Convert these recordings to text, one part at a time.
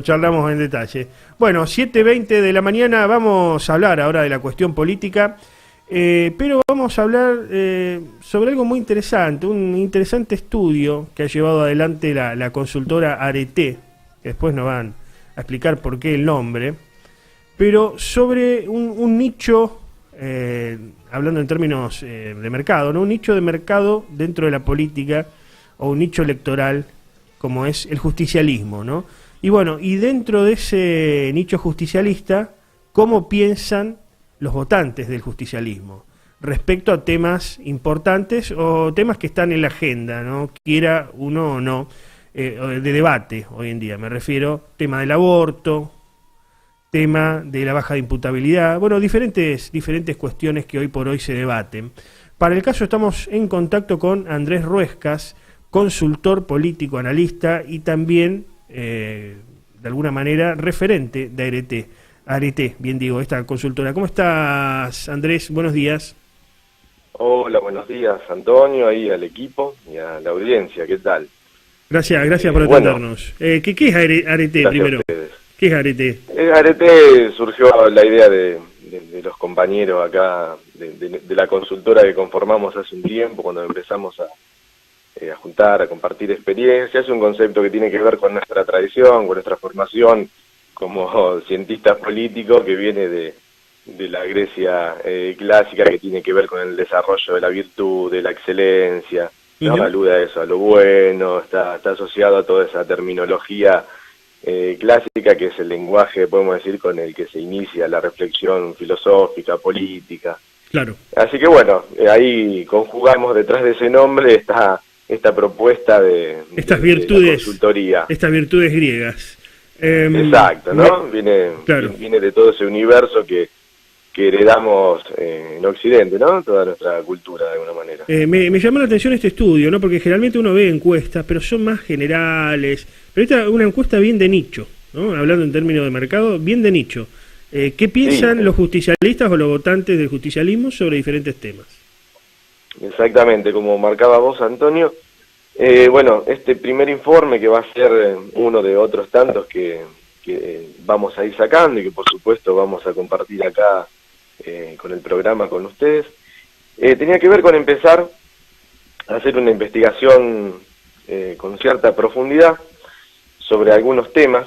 charlamos en detalle. Bueno, 7:20 de la mañana, vamos a hablar ahora de la cuestión política, pero vamos a hablar sobre algo muy interesante, un interesante estudio que ha llevado adelante la consultora Arete, que después nos van a explicar por qué el nombre, pero sobre un nicho, hablando en términos de mercado, ¿no? Un nicho de mercado dentro de la política o un nicho electoral como es el justicialismo, ¿no? Y bueno, y dentro de ese nicho justicialista, ¿cómo piensan los votantes del justicialismo respecto a temas importantes o temas que están en la agenda, ¿no? Quiera uno o no, de debate hoy en día? Me refiero tema del aborto, tema de la baja de imputabilidad, bueno, diferentes cuestiones que hoy por hoy se debaten. Para el caso estamos en contacto con Andrés Ruescas, consultor político, analista y también, de alguna manera, referente de Arete, bien digo, esta consultora. ¿Cómo estás, Andrés? Buenos días. Hola, buenos días, Antonio, ahí al equipo y a la audiencia, ¿qué tal? Gracias por atendernos. Bueno, ¿qué es Arete primero? ¿Qué es Arete? Arete surgió la idea de los compañeros acá, de la consultora que conformamos hace un tiempo, cuando empezamos a juntar, a compartir experiencias. Es un concepto que tiene que ver con nuestra tradición, con nuestra formación como cientistas políticos, que viene de la Grecia clásica, que tiene que ver con el desarrollo de la virtud, de la excelencia, ¿no? Alude a eso, a lo bueno, está asociado a toda esa terminología clásica, que es el lenguaje, podemos decir, con el que se inicia la reflexión filosófica, política. Claro. Así que bueno, ahí conjugamos detrás de ese nombre esta propuesta de consultoría. Estas virtudes griegas. Exacto, ¿no? Viene de todo ese universo que heredamos en Occidente, ¿no? Toda nuestra cultura, de alguna manera. Me llamó la atención este estudio, ¿no? Porque generalmente uno ve encuestas, pero son más generales. Pero esta es una encuesta bien de nicho, ¿no? Hablando en términos de mercado, bien de nicho. ¿Qué piensan los justicialistas o los votantes del justicialismo sobre diferentes temas? Exactamente, como marcaba vos, Antonio. Bueno, este primer informe, que va a ser uno de otros tantos que vamos a ir sacando y que por supuesto vamos a compartir acá con el programa con ustedes, tenía que ver con empezar a hacer una investigación con cierta profundidad sobre algunos temas.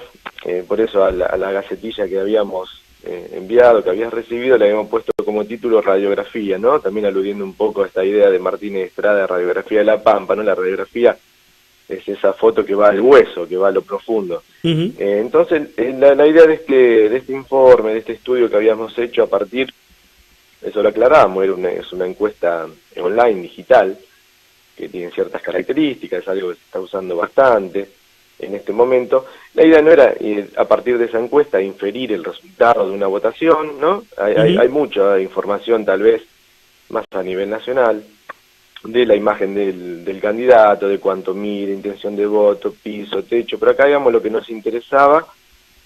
Por eso a la gacetilla que habíamos enviado, que habías recibido, le habíamos puesto como título radiografía, ¿no? También aludiendo un poco a esta idea de Martínez Estrada, de radiografía de la Pampa, ¿no? La radiografía es esa foto que va al hueso, que va a lo profundo. Entonces, la idea de este informe, de este estudio que habíamos hecho a partir, eso lo aclaramos, es una encuesta online, digital, que tiene ciertas características, es algo que se está usando bastante en este momento. La idea no era, a partir de esa encuesta, inferir el resultado de una votación, ¿no? Hay mucha información, tal vez, más a nivel nacional, de la imagen del candidato, de cuánto mide, intención de voto, piso, techo, pero acá, digamos, lo que nos interesaba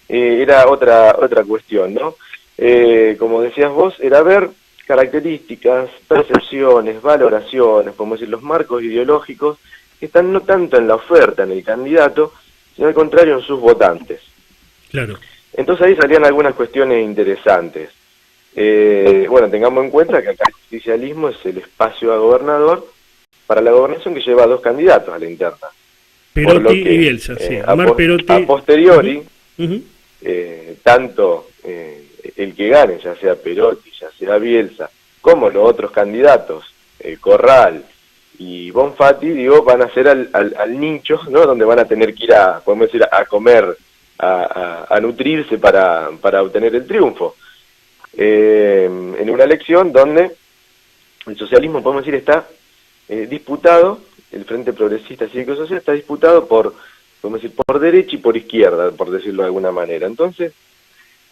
era otra cuestión, ¿no? Como decías vos, era ver características, percepciones, valoraciones, podemos decir, los marcos ideológicos que están no tanto en la oferta, en el candidato, sino al contrario en sus votantes. Claro. Entonces ahí salían algunas cuestiones interesantes. Bueno, tengamos en cuenta que acá el justicialismo es el espacio a gobernador para la gobernación, que lleva a dos candidatos a la interna. Perotti y Bielsa, sí. Perotti. A posteriori, tanto el que gane, ya sea Perotti, ya sea Bielsa, como los otros candidatos, Corral y Bonfatti, digo, van a ser al nicho, ¿no? Donde van a tener que ir podemos decir, a comer, a nutrirse para obtener el triunfo. En una elección donde el socialismo, podemos decir, está disputado, el Frente Progresista Cívico Social está disputado podemos decir, por derecha y por izquierda, por decirlo de alguna manera. Entonces,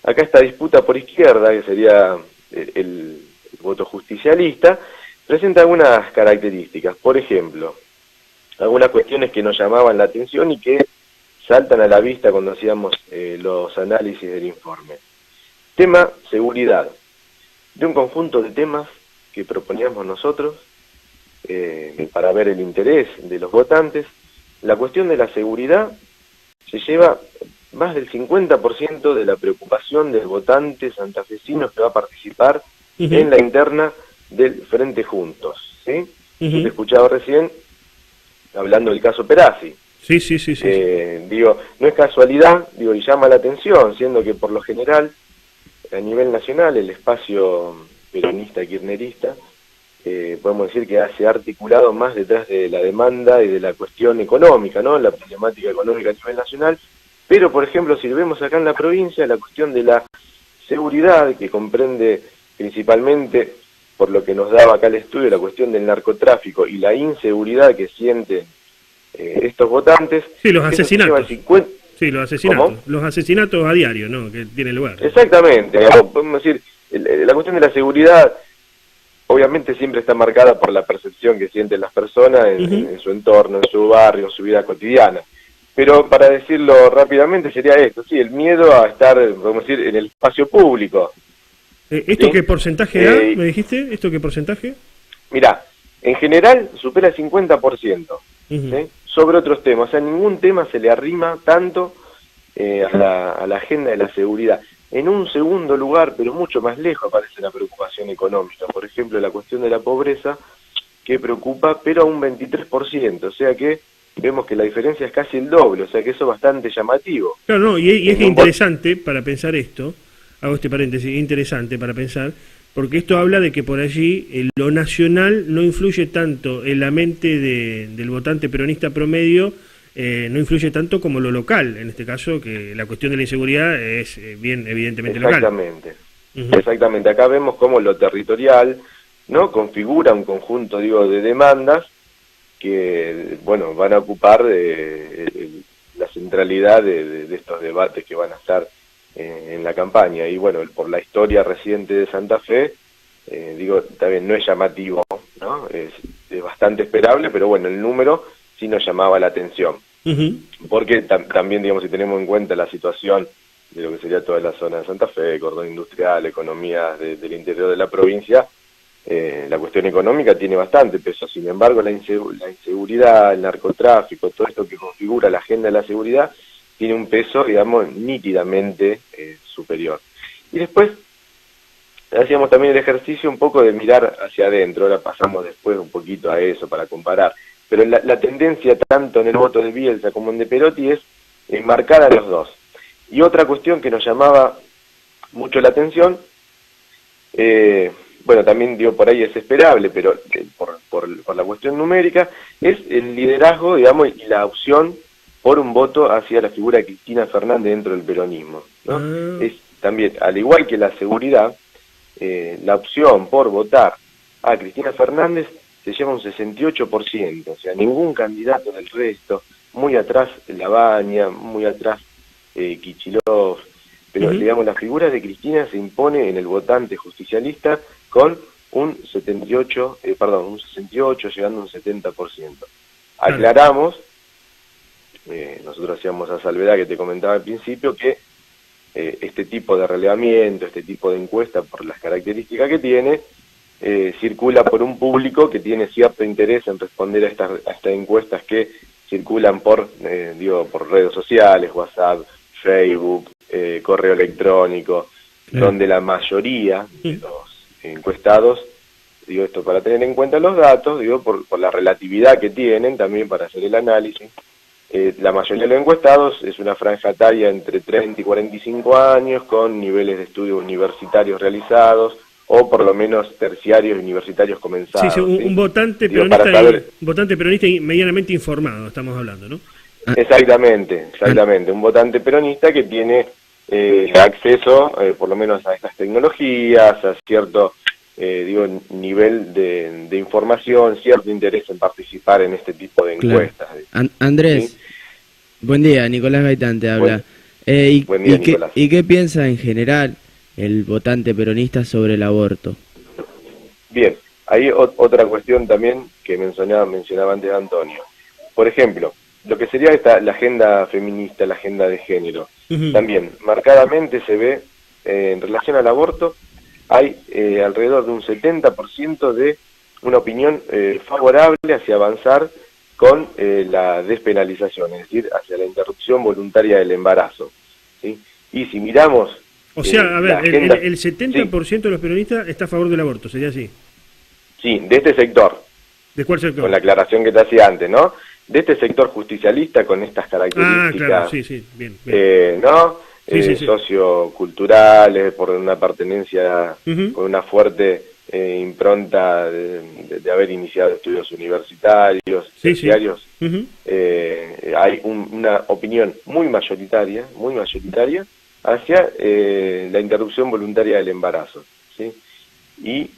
acá esta disputa por izquierda, que sería el voto justicialista, presenta algunas características. Por ejemplo, algunas cuestiones que nos llamaban la atención y que saltan a la vista cuando hacíamos los análisis del informe. Tema seguridad. De un conjunto de temas que proponíamos nosotros para ver el interés de los votantes, la cuestión de la seguridad se lleva más del 50% de la preocupación del votante santafesino que va a participar en la interna del Frente Juntos, ¿sí? Yo te escuchaba recién hablando del caso Perazzi. Sí. Digo, no es casualidad, digo, y llama la atención, siendo que por lo general, a nivel nacional, el espacio peronista, kirchnerista, podemos decir que se ha articulado más detrás de la demanda y de la cuestión económica, ¿no? La problemática económica a nivel nacional. Pero, por ejemplo, si vemos acá en la provincia, la cuestión de la seguridad, que comprende principalmente, por lo que nos daba acá el estudio, la cuestión del narcotráfico y la inseguridad que sienten estos votantes. Sí, los asesinatos. Sí, los asesinatos. ¿Cómo? Los asesinatos a diario, ¿no? Que tiene lugar. Exactamente. Podemos decir, la cuestión de la seguridad obviamente siempre está marcada por la percepción que sienten las personas en su entorno, en su barrio, en su vida cotidiana. Pero para decirlo rápidamente sería esto, sí, el miedo a estar, podemos decir, en el espacio público. ¿Esto ¿sí? qué porcentaje da, me dijiste? ¿Esto qué porcentaje? Mirá, en general supera el 50%, ¿sí? Sobre otros temas. O sea, ningún tema se le arrima tanto a la agenda de la seguridad. En un segundo lugar, pero mucho más lejos, aparece la preocupación económica. Por ejemplo, la cuestión de la pobreza, que preocupa, pero a un 23%. O sea que vemos que la diferencia es casi el doble. O sea que eso es bastante llamativo. Claro, no, y es interesante para pensar esto, hago este paréntesis, interesante para pensar, porque esto habla de que por allí lo nacional no influye tanto en la mente del votante peronista promedio, no influye tanto como lo local, en este caso, que la cuestión de la inseguridad es bien evidentemente local. Exactamente. Acá vemos cómo lo territorial, ¿no?, configura un conjunto, digo, de demandas que, bueno, van a ocupar la centralidad de estos debates que van a estar en la campaña. Y bueno, por la historia reciente de Santa Fe, digo, también no es llamativo, ¿no? Es bastante esperable, pero bueno, el número sí nos llamaba la atención. Porque también, digamos, si tenemos en cuenta la situación de lo que sería toda la zona de Santa Fe, cordón industrial, economías del interior de la provincia, la cuestión económica tiene bastante peso. Sin embargo, la inseguridad, el narcotráfico, todo esto que configura la agenda de la seguridad, tiene un peso, digamos, nítidamente superior. Y después hacíamos también el ejercicio un poco de mirar hacia adentro. Ahora pasamos después un poquito a eso para comparar. Pero la tendencia tanto en el voto de Bielsa como en de Perotti es marcada en los dos. Y otra cuestión que nos llamaba mucho la atención, bueno, también digo, por ahí es esperable, pero por la cuestión numérica, es el liderazgo, digamos, y la opción por un voto hacia la figura de Cristina Fernández dentro del peronismo, ¿no? Es también, al igual que la seguridad, la opción por votar a Cristina Fernández se lleva un 68%, o sea, ningún candidato del resto, muy atrás Labaña, muy atrás Kicillof, pero digamos, la figura de Cristina se impone en el votante justicialista con un 68, llegando a un 70%. Aclaramos, nosotros hacíamos la salvedad que te comentaba al principio, que este tipo de relevamiento, este tipo de encuesta, por las características que tiene, circula por un público que tiene cierto interés en responder a estas encuestas que circulan por redes sociales, WhatsApp, Facebook, correo electrónico, donde la mayoría de los encuestados, digo esto para tener en cuenta los datos, digo por la relatividad que tienen también para hacer el análisis, la mayoría de los encuestados es una franja etaria entre 30 y 45 años, con niveles de estudios universitarios realizados, o por lo menos terciarios universitarios comenzados. Sí, un votante peronista y medianamente informado, estamos hablando, ¿no? Exactamente, un votante peronista que tiene acceso, por lo menos a estas tecnologías, a cierto nivel de información, cierto interés en participar en este tipo de encuestas. Claro. Andrés, ¿sí? Buen día, Nicolás Gaitán te habla. Buen día, Nicolás. ¿Y qué piensa en general el votante peronista sobre el aborto? Bien, hay otra cuestión también que mencionaba antes Antonio. Por ejemplo, lo que sería la agenda feminista, la agenda de género, también marcadamente se ve en relación al aborto, hay alrededor de un 70% de una opinión favorable hacia avanzar con la despenalización, es decir, hacia la interrupción voluntaria del embarazo. ¿sí? Y si miramos... O sea, a ver, agenda, el 70% de los peronistas está a favor del aborto, ¿sería así? Sí, de este sector. ¿De cuál sector? Con la aclaración que te hacía antes, ¿no? De este sector justicialista con estas características, claro, sí, bien. ¿no? Sí. Socioculturales, por una pertenencia, con una fuerte impronta de haber iniciado estudios universitarios, terciarios. Hay una opinión muy mayoritaria hacia la interrupción voluntaria del embarazo, ¿sí? Y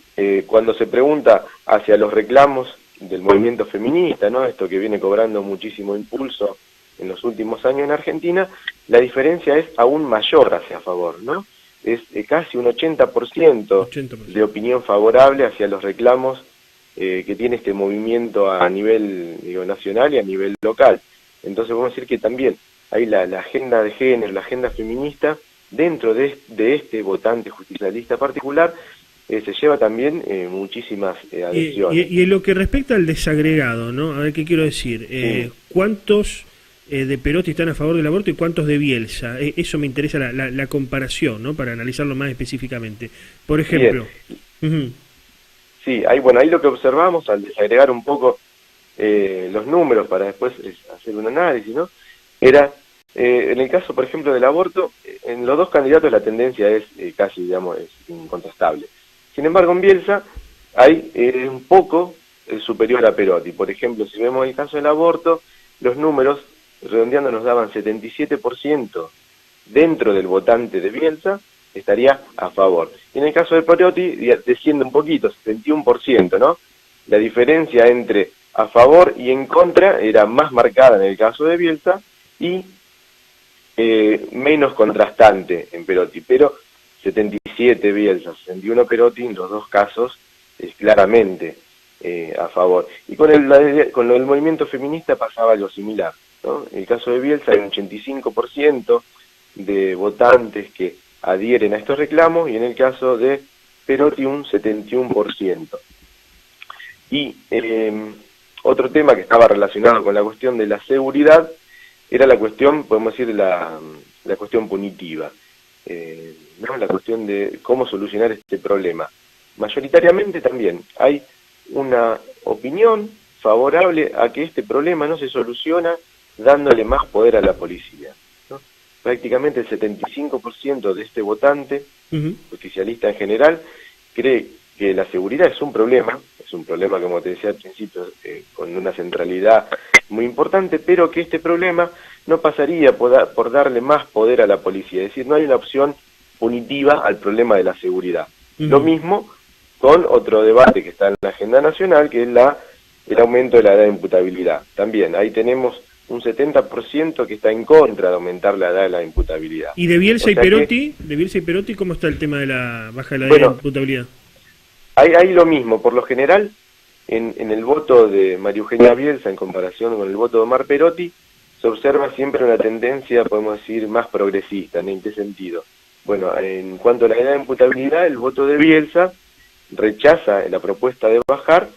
cuando se pregunta hacia los reclamos del movimiento feminista, ¿no? Esto que viene cobrando muchísimo impulso en los últimos años en Argentina, la diferencia es aún mayor hacia favor, ¿no? Es casi un 80% de opinión favorable hacia los reclamos que tiene este movimiento a nivel nacional y a nivel local. Entonces vamos a decir que también hay la agenda de género, la agenda feminista, dentro de este votante justicialista particular, se lleva también muchísimas adhesiones. Y en lo que respecta al desagregado, ¿no? A ver qué quiero decir. ¿Cuántos de Perotti están a favor del aborto y cuántos de Bielsa? Eso me interesa la comparación, ¿no? Para analizarlo más específicamente. Por ejemplo... Sí, ahí lo que observamos al desagregar un poco los números para después hacer un análisis, ¿no? Era, en el caso, por ejemplo, del aborto, en los dos candidatos la tendencia es casi, digamos, es incontrastable. Sin embargo, en Bielsa hay un poco superior a Perotti. Por ejemplo, si vemos el caso del aborto, los números, redondeando, nos daban 77% dentro del votante de Bielsa, estaría a favor. Y en el caso de Perotti, desciende un poquito, 71%, ¿no? La diferencia entre a favor y en contra era más marcada en el caso de Bielsa y menos contrastante en Perotti, pero 77 Bielsa, 61 Perotti, en los dos casos es claramente a favor. Y con lo del movimiento feminista pasaba algo similar, ¿no? En el caso de Bielsa hay un 85% de votantes que adhieren a estos reclamos, y en el caso de Perotti un 71%. Y otro tema que estaba relacionado con la cuestión de la seguridad era la cuestión, podemos decir, la cuestión punitiva, ¿no? La cuestión de cómo solucionar este problema. Mayoritariamente también hay una opinión favorable a que este problema no se soluciona dándole más poder a la policía, ¿no? Prácticamente el 75% de este votante, justicialista en general, cree que la seguridad es un problema como te decía al principio, con una centralidad muy importante, pero que este problema no pasaría por darle más poder a la policía, es decir, no hay una opción punitiva al problema de la seguridad. Lo mismo con otro debate que está en la agenda nacional, que es el aumento de la edad de imputabilidad. También ahí tenemos un 70% que está en contra de aumentar la edad de la imputabilidad. ¿Y de Bielsa y Perotti, cómo está el tema de la baja de la edad de imputabilidad? Hay lo mismo, por lo general, en el voto de María Eugenia Bielsa, en comparación con el voto de Omar Perotti, se observa siempre una tendencia, podemos decir, más progresista. ¿En qué sentido? Bueno, en cuanto a la edad de imputabilidad, el voto de Bielsa rechaza la propuesta de bajar,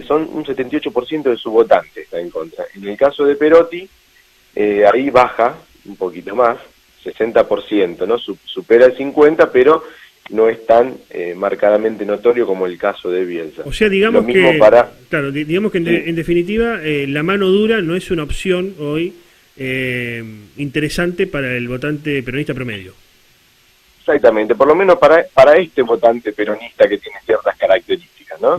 son un 78% de su votante está en contra. En el caso de Perotti, ahí baja un poquito más, 60%, ¿no? Supera el 50%, pero no es tan marcadamente notorio como el caso de Bielsa. O sea, digamos digamos que en definitiva la mano dura no es una opción hoy interesante para el votante peronista promedio. Exactamente, por lo menos para este votante peronista que tiene ciertas características, ¿no?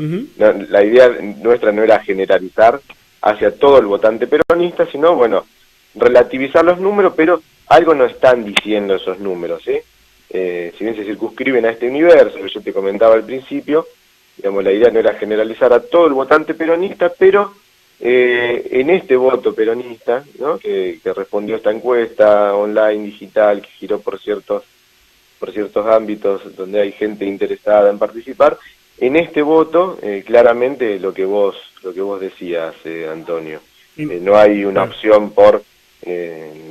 La idea nuestra no era generalizar hacia todo el votante peronista, sino, bueno, relativizar los números, pero algo no están diciendo esos números, ¿sí? Si bien se circunscriben a este universo que yo te comentaba al principio, digamos, la idea no era generalizar a todo el votante peronista, pero en este voto peronista, ¿no? que respondió a esta encuesta online, digital, que giró por ciertos ámbitos donde hay gente interesada en participar, en este voto claramente lo que vos decías, Antonio, no hay una opción por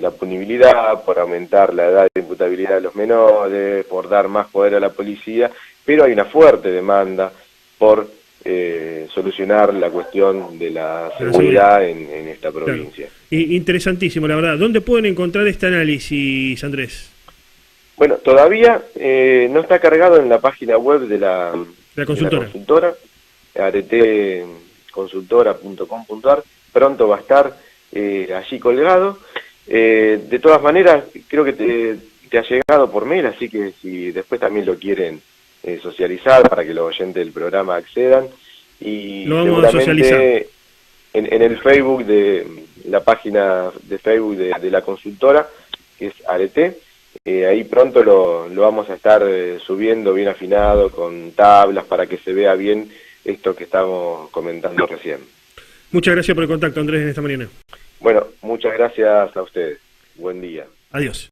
la punibilidad, por aumentar la edad de imputabilidad de los menores, por dar más poder a la policía, pero hay una fuerte demanda por solucionar la cuestión de la seguridad en esta provincia. Claro. Interesantísimo, la verdad. ¿Dónde pueden encontrar este análisis, Andrés? Bueno, todavía no está cargado en la página web de la consultora, aretconsultora.com.ar. Pronto va a estar allí colgado. De todas maneras, creo que te ha llegado por mail, así que si después también lo quieren socializar para que los oyentes del programa accedan. Y lo vamos a socializar. En el Facebook, de la página de Facebook de la consultora, que es Arete, ahí pronto lo vamos a estar subiendo bien afinado, con tablas, para que se vea bien esto que estamos comentando recién. Muchas gracias por el contacto, Andrés, en esta mañana. Bueno, muchas gracias a ustedes. Buen día. Adiós.